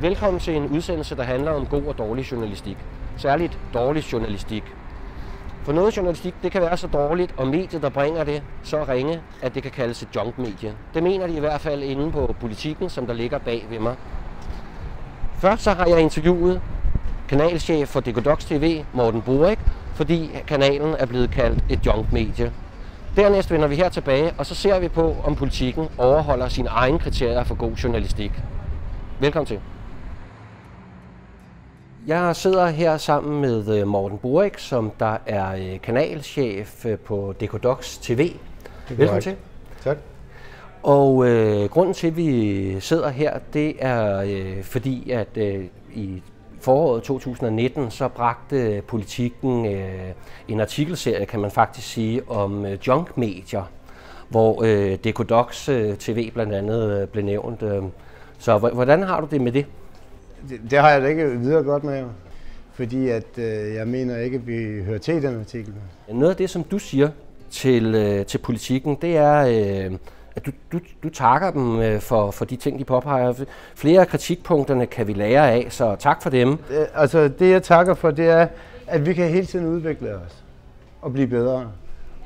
Velkommen til en udsendelse, der handler om god og dårlig journalistik. Særligt dårlig journalistik. For noget journalistik, det kan være så dårligt, og mediet, der bringer det, så ringe, at det kan kaldes et junkmedie. Det mener de i hvert fald inde på Politikken, som der ligger bag ved mig. Først så har jeg interviewet kanalchef for Decodox TV, Morten Borik, fordi kanalen er blevet kaldt et junkmedie. Dernæst vender vi her tilbage, og så ser vi på, om Politikken overholder sine egne kriterier for god journalistik. Velkommen til. Jeg sidder her sammen med Morten Borik, som der er kanalchef på Decodox TV. Velkommen til. Tak. Og grunden til, at vi sidder her, det er fordi, at i foråret 2019, så bragte Politikken en artikelserie, kan man faktisk sige, om junkmedier, hvor Decodox TV blandt andet blev nævnt. Så hvordan har du det med det? Det har jeg da ikke videre godt med, fordi at jeg mener ikke, at vi hører til i den artikel. Noget af det, som du siger til Politikken, det er, at du takker dem for de ting, de påpeger. Flere af kritikpunkterne kan vi lære af, så tak for dem. Altså det, jeg takker for, det er, at vi kan hele tiden udvikle os og blive bedre.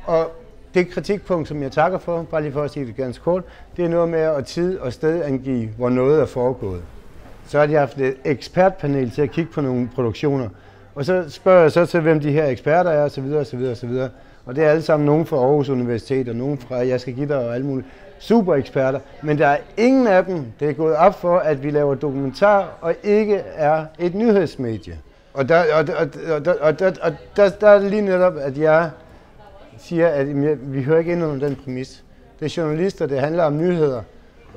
Og det kritikpunkt, som jeg takker for, bare lige for at sige det ganske kort, det er noget med at tid og sted angive, hvor noget er foregået. Så har de haft et ekspertpanel til at kigge på nogle produktioner. Og så spørger jeg så til, hvem de her eksperter er, osv. osv. osv. Og det er alle sammen nogen fra Aarhus Universitet, og nogen fra Jeg skal give dig, og alle mulige super eksperter. Men der er ingen af dem, det er gået op for, at vi laver dokumentar, og ikke er et nyhedsmedie. Og der er det lige netop, at jeg siger, at vi hører ikke ind under den præmis. Det er journalister, det handler om nyheder.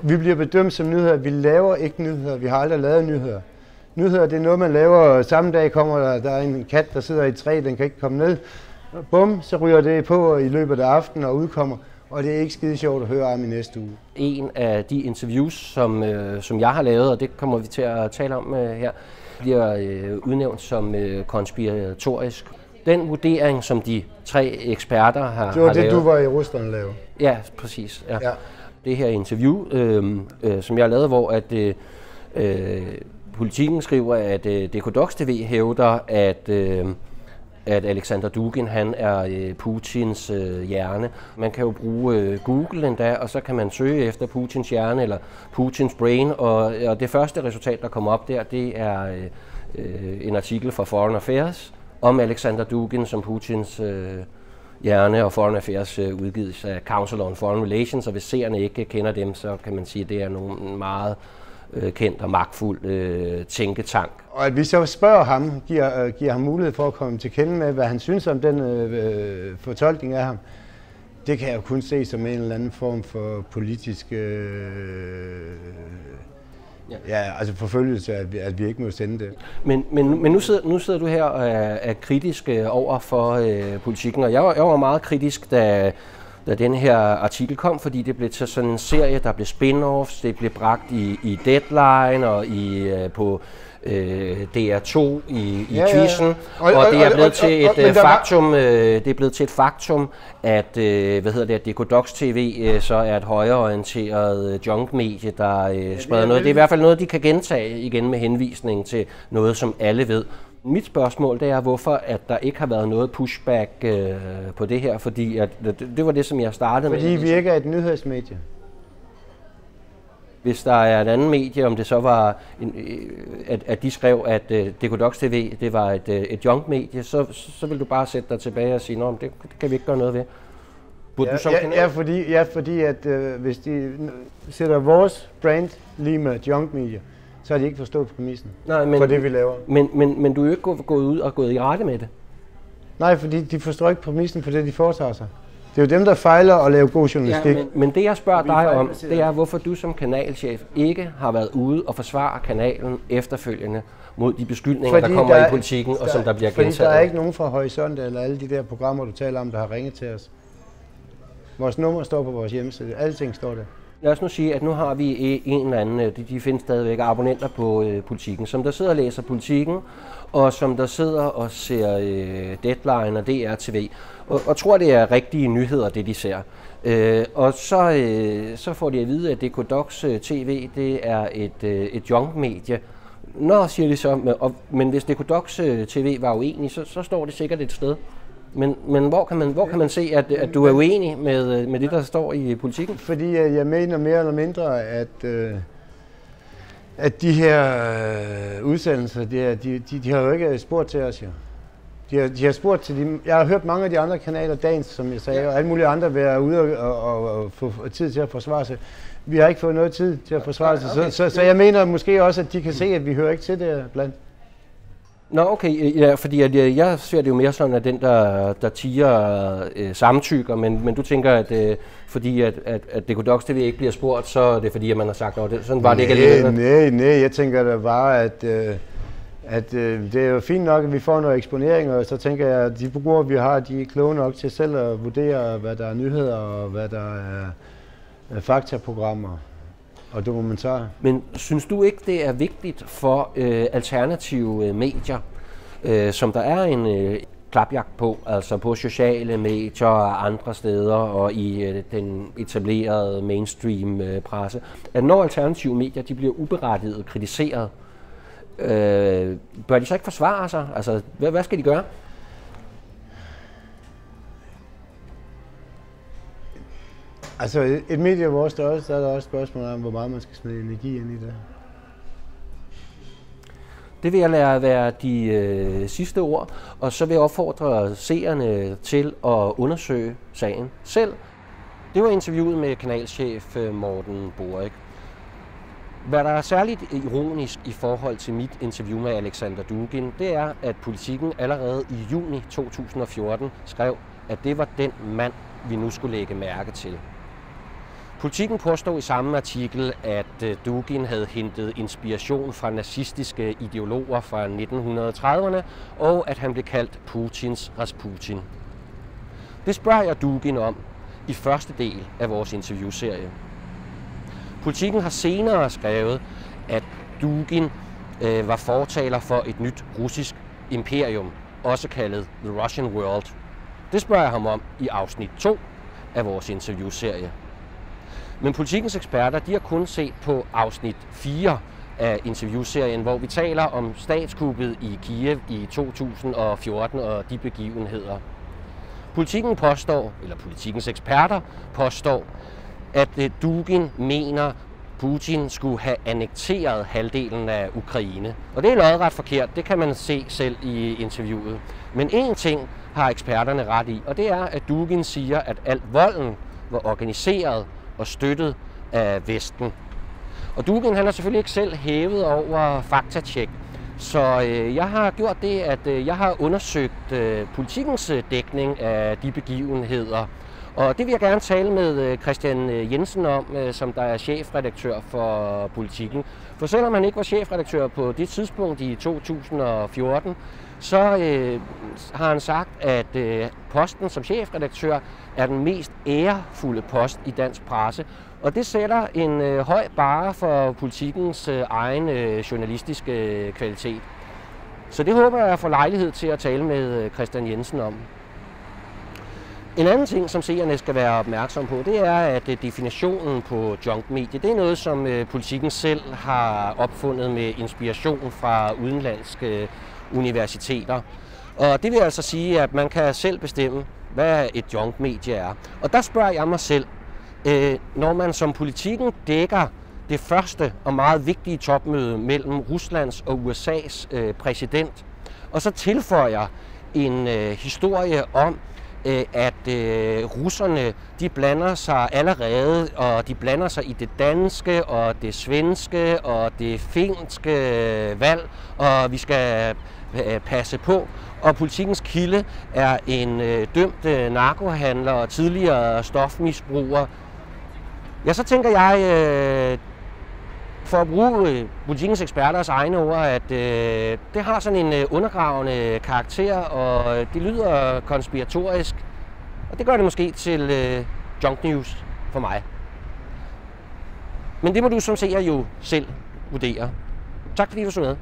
Vi bliver bedømt som nyheder. Vi laver ikke nyheder. Vi har aldrig lavet nyheder. Nyheder, det er noget, man laver. Samme dag kommer der er en kat, der sidder i et træ, den kan ikke komme ned. Bum, så ryger det på i løbet af aftenen og udkommer. Og det er ikke skide sjovt at høre om i næste uge. En af de interviews, som jeg har lavet, og det kommer vi til at tale om her, bliver udnævnt som konspiratorisk. Den vurdering, som de 3 eksperter har lavet... Det var det, du var i Rusland at lave? Ja, præcis. Ja. Det her interview, som jeg har lavet, hvor at Politikken skriver, at Decodox TV hævder, at Alexander Dugin han er Putins hjerne. Man kan jo bruge Google endda, og så kan man søge efter Putins hjerne eller Putins brain, og det første resultat, der kommer op der, det er en artikel fra Foreign Affairs om Alexander Dugin som Putins hjerne, og Foreign Affairs udgives af Council on Foreign Relations, og hvis seerne ikke kender dem, så kan man sige, at det er en meget kendt og magtfuld tænketank. Og at vi så spørger ham, giver ham mulighed for at komme til kende med, hvad han synes om den fortolkning af ham, det kan jeg jo kun se som en eller anden form for politisk altså forfølgelse, at vi ikke må sende det. Men nu sidder du her og er kritisk over for Politikken, og jeg var meget kritisk, da den her artikel kom, fordi det blev til sådan en serie, der blev spin-offs, det blev bragt i Deadline og på DR2 i quizzen, og det er blevet til et faktum. Det er blevet til et faktum, at at Decodox TV så er et højreorienteret junkmedie, der spreder noget. Det er i hvert fald noget, de kan gentage igen med henvisning til noget, som alle ved. Mit spørgsmål, det er, hvorfor at der ikke har været noget pushback på det her, fordi at, det var det, som jeg startede med. Fordi vi ikke er et nyhedsmedie. Hvis der er et andet medie, om det så var, at de skrev, at Decodox TV det var et junkmedie, så vil du bare sætte dig tilbage og sige, nå, det kan vi ikke gøre noget ved. Fordi at hvis de sætter vores brand lige med junkmedie, så har de ikke forstået præmissen for det, vi laver. Men du er jo ikke gået ud og gået i rette med det. Nej, fordi de forstår ikke præmissen for det, de foretager sig. Det er jo dem, der fejler at lave god journalistik. Ja, men det, jeg spørger dig om, det er, hvorfor du som kanalchef ikke har været ude og forsvare kanalen efterfølgende mod de beskyldninger, der kommer i Politikken, og som der bliver gentaget. Fordi der er ikke nogen fra Horisont eller alle de der programmer, du taler om, der har ringet til os. Vores nummer står på vores hjemmeside. Alting står der. Lad os nu sige, at nu har vi en eller anden, de findes stadigvæk abonnenter på Politiken, som der sidder og læser Politiken, og som der sidder og ser Deadline og DR-TV, og tror, det er rigtige nyheder, det de ser. Og så får de at vide, at DK Docs TV, det er et junk-medie. Nå, siger de så, men hvis DK Docs TV var uenig, så står det sikkert et sted. Men hvor kan man se, at du er uenig med det, der står i Politiken? Fordi jeg mener mere eller mindre, at de her udsendelser, de har jo ikke spurgt til os, jo. De har spurgt til jeg har hørt mange af de andre kanaler, Dagens, som jeg sagde, og alle mulige andre være ude og få tid til at forsvare sig. Vi har ikke fået noget tid til at forsvare sig, så jeg mener måske også, at de kan se, at vi hører ikke til det blandt. Nå, okay, ja, fordi jeg ser det jo mere sådan, at den, der tiger samtykker, men du tænker, at fordi at DK Docs TV ikke bliver spurgt, så er det fordi, at man har sagt, at sådan var det ikke alligevel? Nej, jeg tænker da bare, at det er jo fint nok, at vi får noget eksponering, og så tænker jeg, at de brugere, vi har, de er kloge nok til selv at vurdere, hvad der er nyheder, og hvad der er faktaprogrammer og dokumentarer. Men synes du ikke, det er vigtigt for alternative medier, som der er en klapjagt på, altså på sociale medier og andre steder og i den etablerede mainstream presse, at når alternative medier de bliver uberettiget kritiseret, bør de så ikke forsvare sig? Altså, hvad skal de gøre? Altså, et medie af vores størrelse, der er der også spørgsmål om, hvor meget man skal smide energi ind i det. Det vil jeg lade være de sidste ord, og så vil jeg opfordre seerne til at undersøge sagen selv. Det var interviewet med kanalchef Morten Borich. Hvad der er særligt ironisk i forhold til mit interview med Alexander Dugin, det er, at Politiken allerede i juni 2014 skrev, at det var den mand, vi nu skulle lægge mærke til. Politiken påstod i samme artikel, at Dugin havde hentet inspiration fra nazistiske ideologer fra 1930'erne, og at han blev kaldt Putins Rasputin. Det spørger jeg Dugin om i første del af vores interviewserie. Politiken har senere skrevet, at Dugin var fortaler for et nyt russisk imperium, også kaldet The Russian World. Det spørger jeg ham om i afsnit 2 af vores interviewserie. Men Politikens eksperter de har kun set på afsnit 4 af interviewserien, hvor vi taler om statskuppet i Kiev i 2014 og de begivenheder. Politikens eksperter påstår, at Dugin mener, Putin skulle have annekteret halvdelen af Ukraine. Og det er lodret forkert, det kan man se selv i interviewet. Men én ting har eksperterne ret i, og det er, at Dugin siger, at al volden var organiseret og støttet af Vesten. Og Dugin han har selvfølgelig ikke selv hævet over faktatjek, så jeg har gjort det, at jeg har undersøgt Politikens dækning af de begivenheder. Og det vil jeg gerne tale med Christian Jensen om, som der er chefredaktør for Politiken. For selvom han ikke var chefredaktør på det tidspunkt i 2014, så har han sagt, at posten som chefredaktør er den mest ærefulde post i dansk presse. Og det sætter en høj barre for Politikens egen journalistiske kvalitet. Så det håber jeg får lejlighed til at tale med Christian Jensen om. En anden ting, som seerne skal være opmærksom på, det er, at definitionen på junkmedie, det er noget, som Politiken selv har opfundet med inspiration fra udenlandske universiteter. Og det vil altså sige, at man kan selv bestemme, hvad et junkmedie er. Og der spørger jeg mig selv, når man som Politiken dækker det første og meget vigtige topmøde mellem Ruslands og USA's præsident, og så tilføjer en historie om, at russerne de blander sig allerede, og de blander sig i det danske og det svenske og det finske valg, og vi skal passe på. Og Politikens kilde er en dømt narkohandler og tidligere stofmisbruger. Ja, så tænker jeg, for at bruge Politikens eksperters egne ord, at det har sådan en undergravende karakter, og det lyder konspiratorisk. Og det gør det måske til junk news for mig. Men det må du som seer jo selv vurdere. Tak fordi du så med.